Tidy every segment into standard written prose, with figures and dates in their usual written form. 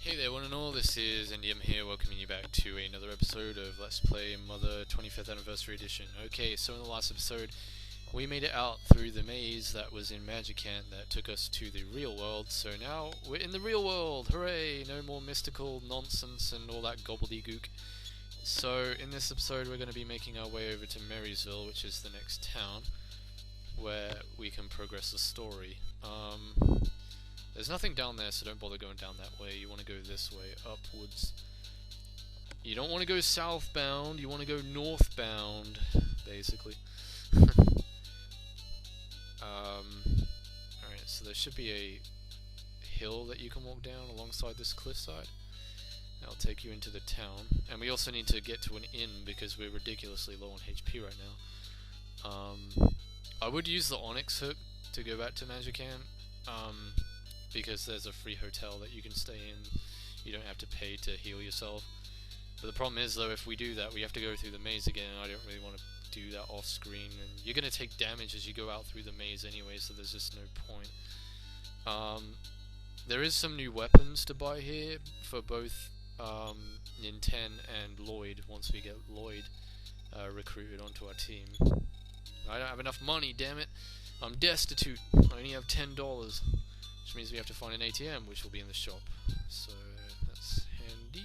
Hey there one and all, this is NDM here, welcoming you back to another episode of Let's Play Mother 25th Anniversary Edition. Okay, so in the last episode, we made it out through the maze that was in Magicant that took us to the real world, so now we're in the real world! Hooray! No more mystical nonsense and all that gobbledygook. So in this episode we're going to be making our way over to Merrysville, which is the next town, where we can progress the story. There's nothing down there, so don't bother going down that way. You want to go this way, upwards. You don't want to go southbound, you want to go northbound, basically. Alright, so there should be a hill that you can walk down alongside this cliffside. That'll take you into the town. And we also need to get to an inn because we're ridiculously low on HP right now. I would use the Onyx hook to go back to Magicant. Because there's a free hotel that you can stay in. You don't have to pay to heal yourself. But the problem is, though, if we do that, we have to go through the maze again, and I don't really want to do that off screen. And you're going to take damage as you go out through the maze anyway, so there's just no point. There is some new weapons to buy here for both Nintendo and Lloyd, once we get Lloyd recruited onto our team. I don't have enough money, damn it. I'm destitute. I only have $10. Which means we have to find an ATM, which will be in the shop. So that's handy.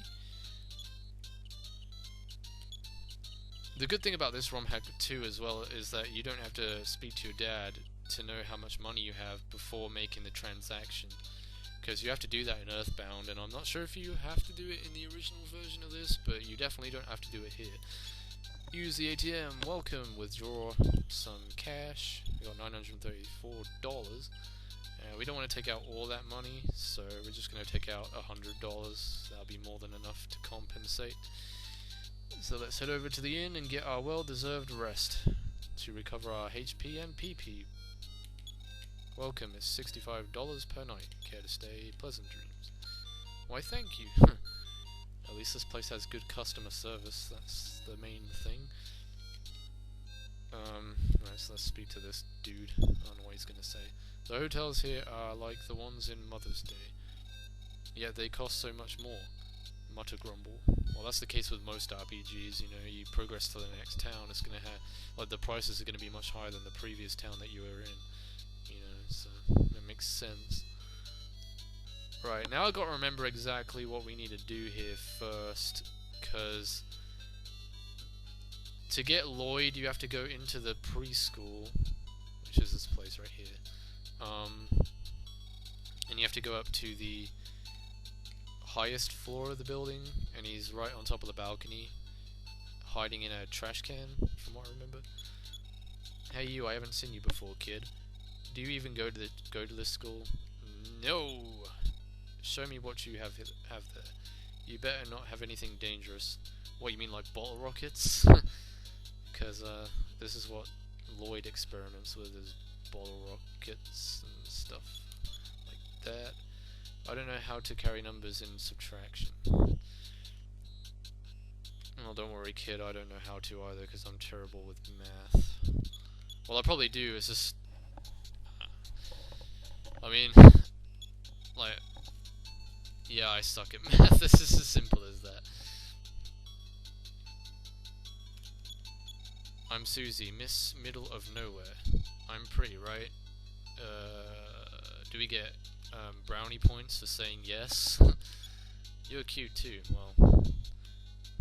The good thing about this ROM hack too as well is that you don't have to speak to your dad to know how much money you have before making the transaction. Because you have to do that in Earthbound, and I'm not sure if you have to do it in the original version of this, but you definitely don't have to do it here. Use the ATM, welcome, withdraw some cash. We got $934. We don't want to take out all that money, so we're just going to take out $100. That'll be more than enough to compensate. So let's head over to the inn and get our well-deserved rest to recover our HP and PP. Welcome is $65 per night. Care to stay? Pleasant dreams. Why, thank you. At least this place has good customer service. That's the main thing. Right, so let's speak to this dude. I don't know what he's gonna say. The hotels here are like the ones in Mother's Day, yet they cost so much more. Mutter grumble. Well, that's the case with most RPGs. You know, you progress to the next town, it's gonna have, like, the prices are gonna be much higher than the previous town that you were in. You know, so that makes sense. Right, now I've got to remember exactly what we need to do here first, because to get Lloyd, you have to go into the preschool, which is this place right here. And you have to go up to the highest floor of the building, and he's right on top of the balcony, hiding in a trash can, from what I remember. Hey you, I haven't seen you before, kid. Do you even go to this school? No! Show me what you have there. You better not have anything dangerous. What, you mean like bottle rockets? Because this is what Lloyd experiments with, is bottle rockets and stuff like that. I don't know how to carry numbers in subtraction. Well, don't worry, kid, I don't know how to either, because I'm terrible with math. Well, I probably do, it's just... I mean... like... yeah, I suck at math, this is as simple as that. I'm Susie, Miss Middle of Nowhere. I'm pretty, right? Do we get brownie points for saying yes? You're cute too. Well,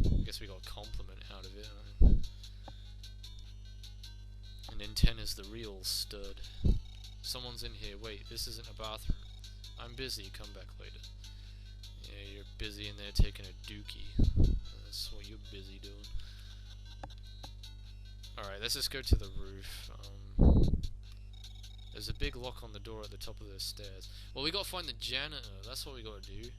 I guess we got a compliment out of it. And Nintendo's the real stud. Someone's in here. Wait, this isn't a bathroom. I'm busy. Come back later. Yeah, you're busy in there taking a dookie. That's what you're busy doing. Alright, let's just go to the roof. There's a big lock on the door at the top of the stairs. Well, we gotta find the janitor. That's what we gotta do.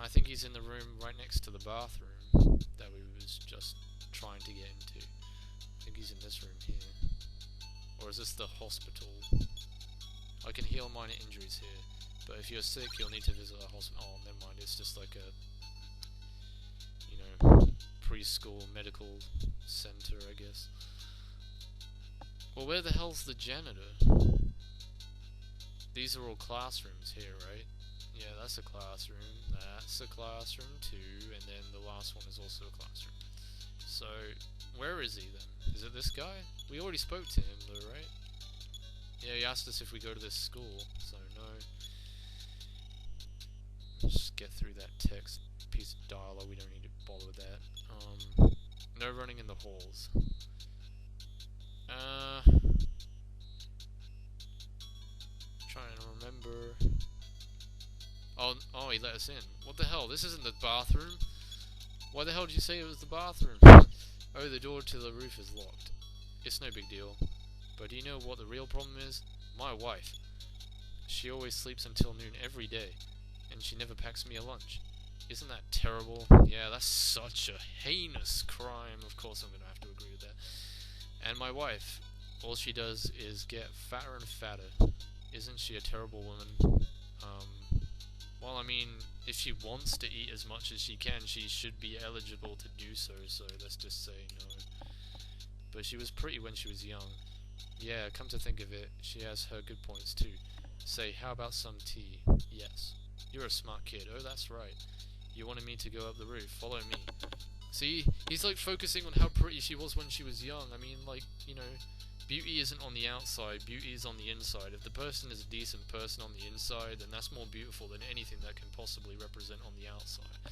I think he's in the room right next to the bathroom that we was just trying to get into. I think he's in this room here. Or is this the hospital? I can heal minor injuries here, but if you're sick, you'll need to visit a hospital. Oh, never mind. It's just like a, you know, preschool medical center, I guess. Well, where the hell's the janitor? These are all classrooms here, right? Yeah, that's a classroom. That's a classroom too, and then the last one is also a classroom. So, where is he then? Is it this guy? We already spoke to him though, right? Yeah, he asked us if we go to this school, so no. Just get through that text piece of dialogue, we don't need to bother with that. No running in the halls. Trying to remember. Oh, he let us in. What the hell? This isn't the bathroom. Why the hell did you say it was the bathroom? Oh, the door to the roof is locked. It's no big deal. But do you know what the real problem is? My wife. She always sleeps until noon every day, and she never packs me a lunch. Isn't that terrible? Yeah, that's such a heinous crime. Of course I'm going to have to agree with that. And my wife, all she does is get fatter and fatter. Isn't she a terrible woman? Well, I mean, if she wants to eat as much as she can, she should be eligible to do so, so let's just say no. But she was pretty when she was young. Yeah, come to think of it, she has her good points too. Say, how about some tea? Yes. You're a smart kid. Oh, that's right. You wanted me to go up the roof. Follow me. See? He's like focusing on how pretty she was when she was young. I mean, like, you know, beauty isn't on the outside, beauty is on the inside. If the person is a decent person on the inside, then that's more beautiful than anything that can possibly represent on the outside.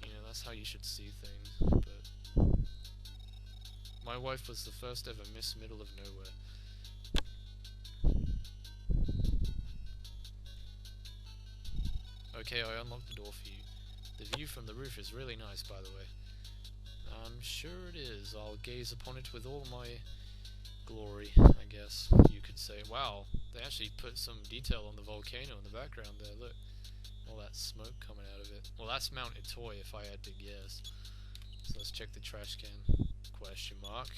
You know, that's how you should see things. But my wife was the first ever Miss Middle of Nowhere. Okay, I unlocked the door for you. The view from the roof is really nice, by the way. I'm sure it is. I'll gaze upon it with all my glory, I guess you could say. Wow, they actually put some detail on the volcano in the background there, look. All that smoke coming out of it. Well, that's Mounted Toy, if I had to guess. So let's check the trash can. Question mark.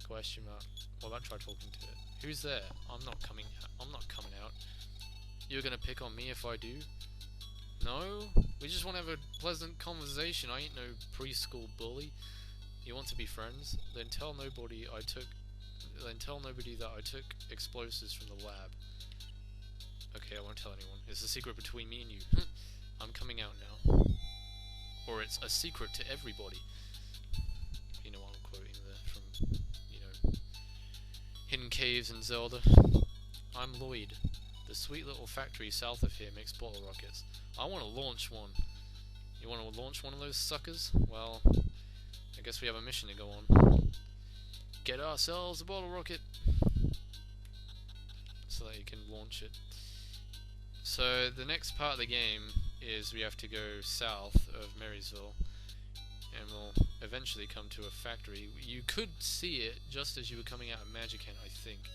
Question mark. Well, don't try talking to it. Who's there? I'm not coming out. You're gonna pick on me if I do? No? We just want to have a pleasant conversation. I ain't no preschool bully. You want to be friends? Then tell nobody that I took explosives from the lab. Okay, I won't tell anyone. It's a secret between me and you. I'm coming out now. Or it's a secret to everybody. You know what I'm quoting there from, you know, Hidden Caves in Zelda. I'm Lloyd. The sweet little factory south of here makes bottle rockets. I want to launch one. You want to launch one of those suckers? Well, I guess we have a mission to go on. Get ourselves a bottle rocket. So that you can launch it. So the next part of the game is we have to go south of Merrysville. And we'll eventually come to a factory. You could see it just as you were coming out of Magicant, I think.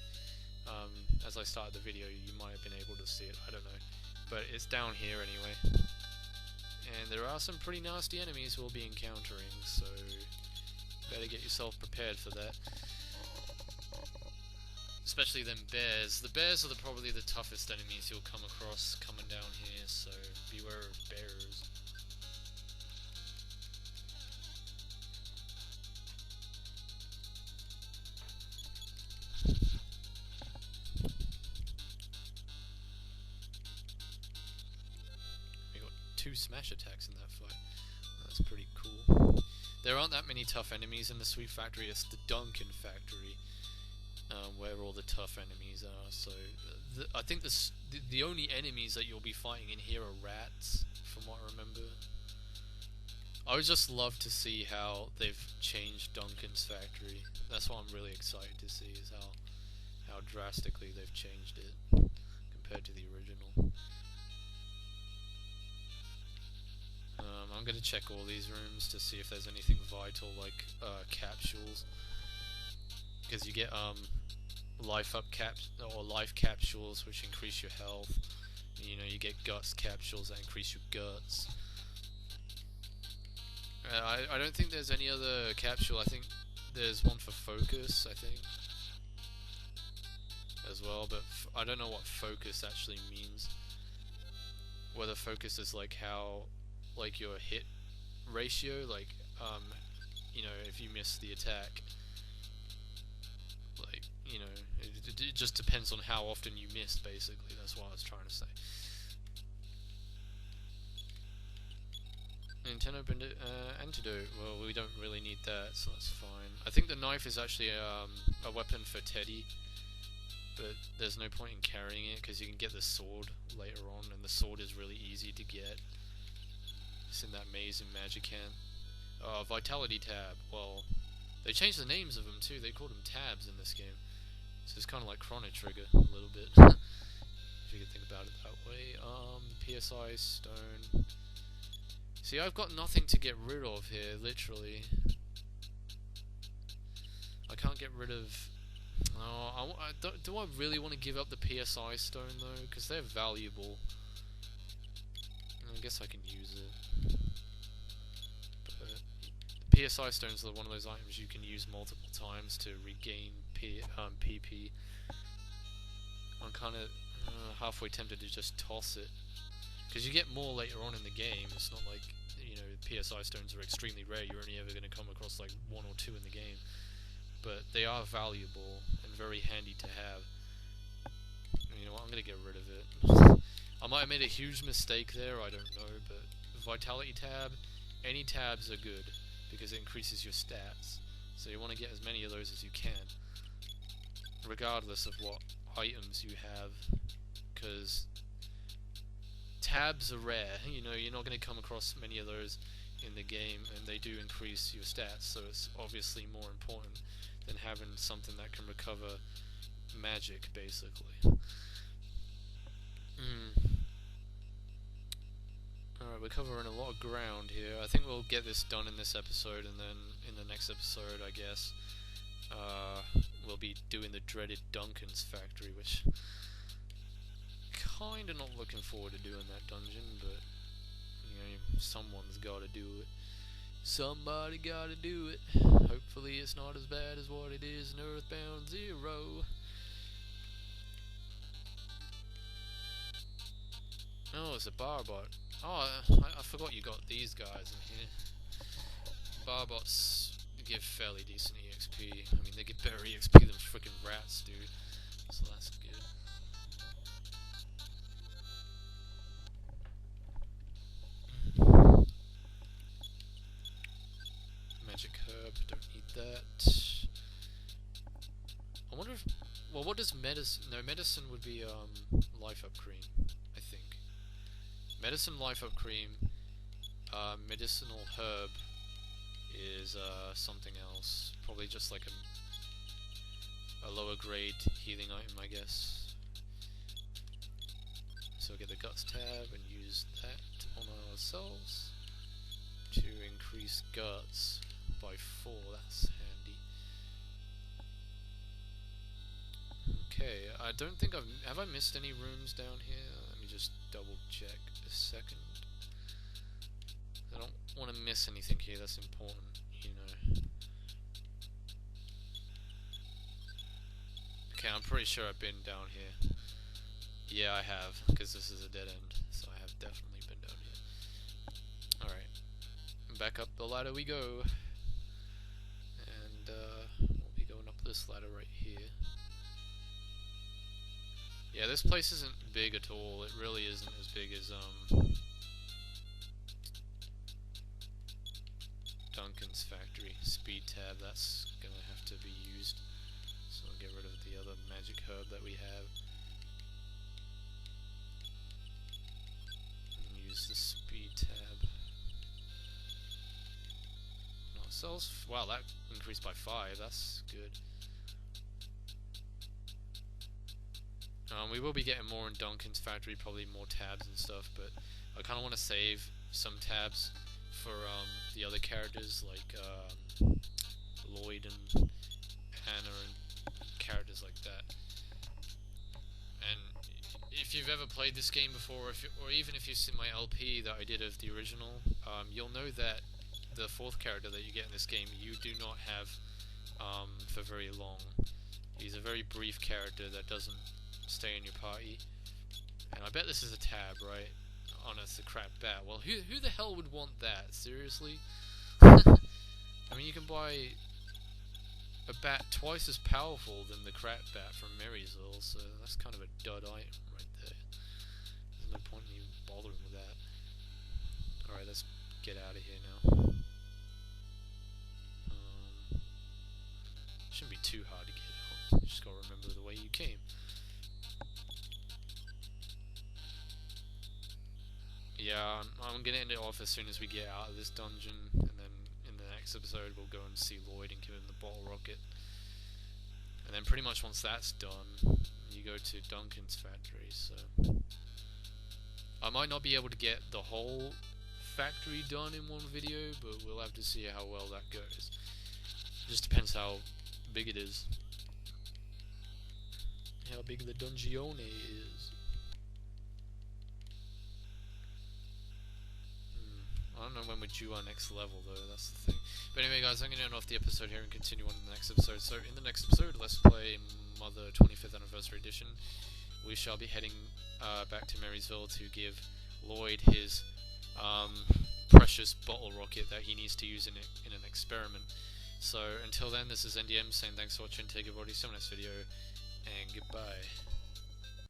As I started the video, you might have been able to see it, I don't know. But it's down here anyway. And there are some pretty nasty enemies we'll be encountering, so better get yourself prepared for that. Especially them bears. The bears are probably the toughest enemies you'll come across coming down here, so beware of bears. Two smash attacks in that fight. That's pretty cool. There aren't that many tough enemies in the Sweet Factory. It's the Duncan Factory where all the tough enemies are. So I think the only enemies that you'll be fighting in here are rats, from what I remember. I would just love to see how they've changed Duncan's factory. That's what I'm really excited to see, is how drastically they've changed it compared to the original. I'm going to check all these rooms to see if there's anything vital, like capsules, because you get life capsules which increase your health. You know, you get guts capsules that increase your guts. I don't think there's any other capsule. I think there's one for focus, I think, as well, but I don't know what focus actually means. Whether focus is like how, like your hit ratio, like you know, if you miss the attack, like, you know, it just depends on how often you missed, basically. That's what I was trying to say. Nintendo antidote. Well, we don't really need that, so that's fine. I think the knife is actually a weapon for Teddy, but there's no point in carrying it because you can get the sword later on, and the sword is really easy to get. It's in that maze in Magicant. Vitality tab. Well, they changed the names of them too. They called them tabs in this game, so it's kind of like Chrono Trigger a little bit, if you could think about it that way. PSI stone. See, I've got nothing to get rid of here, literally. I can't get rid of... No, do I really want to give up the PSI stone, though? Because they're valuable. I guess I can use it. But the PSI stones are one of those items you can use multiple times to regain PP. I'm kind of halfway tempted to just toss it. Because you get more later on in the game. It's not like, you know, PSI stones are extremely rare. You're only ever going to come across like 1 or 2 in the game. But they are valuable and very handy to have. You know what, I'm going to get rid of it. I might have made a huge mistake there, I don't know, but Vitality tab, any tabs are good because it increases your stats. So you want to get as many of those as you can, regardless of what items you have, because tabs are rare. You know, you're not going to come across many of those in the game, and they do increase your stats, so it's obviously more important than having something that can recover magic, basically. Alright, we're covering a lot of ground here. I think we'll get this done in this episode, and then in the next episode, I guess, we'll be doing the dreaded Duncan's factory, which kinda not looking forward to doing that dungeon, but you know, someone's gotta do it. Somebody gotta do it. Hopefully it's not as bad as what it is in Earthbound Zero. Oh, it's a barbot. Oh, I forgot you got these guys in here. Barbots give fairly decent EXP. I mean, they get better EXP than frickin' rats, dude. So that's good. Magic herb, don't need that. I wonder if... Well, what does medicine... No, medicine would be, life up cream, I think. Medicine life up cream, medicinal herb is, something else. Probably just like a lower grade healing item, I guess. So get the guts tab and use that on ourselves to increase guts by 4, that's handy. Okay, I don't think have I missed any rooms down here? Let me just double check a second. I don't want to miss anything here that's important, you know. Okay, I'm pretty sure I've been down here. Yeah, I have, because this is a dead end, so I have definitely been down here. Alright, back up the ladder we go. And, we'll be going up this ladder right here. Yeah, this place isn't big at all. It really isn't as big as, Duncan's factory. Speed tab, that's gonna have to be used. So I'll get rid of the other magic herb that we have. And use the speed tab. No, cells. Wow, that increased by 5. That's good. We will be getting more in Duncan's factory, probably more tabs and stuff, but I kind of want to save some tabs for the other characters, like Lloyd and Hannah and characters like that. And if you've ever played this game before, or even if you've seen my LP that I did of the original, you'll know that the 4th character that you get in this game, you do not have for very long. He's a very brief character that doesn't stay in your party. And I bet this is a tab, right? Honest, the crap bat. Well, who the hell would want that? Seriously? I mean, you can buy a bat twice as powerful than the crap bat from Merrysville, so that's kind of a dud item right there. There's no point in even bothering with that. Alright, let's get out of here now. Shouldn't be too hard to get out. You just gotta remember the way you came. Yeah, I'm gonna end it off as soon as we get out of this dungeon, and then in the next episode we'll go and see Lloyd and give him the bottle rocket. And then pretty much once that's done, you go to Duncan's factory, so... I might not be able to get the whole factory done in one video, but we'll have to see how well that goes. It just depends how big it is. How big the dungeon is. I don't know when we're due our next level though, that's the thing. But anyway guys, I'm going to end off the episode here and continue on in the next episode. So in the next episode, let's play Mother 25th Anniversary Edition. We shall be heading back to Merrysville to give Lloyd his precious bottle rocket that he needs to use in an experiment. So until then, this is NDM saying thanks for watching, take everybody, see you in the next video, and goodbye.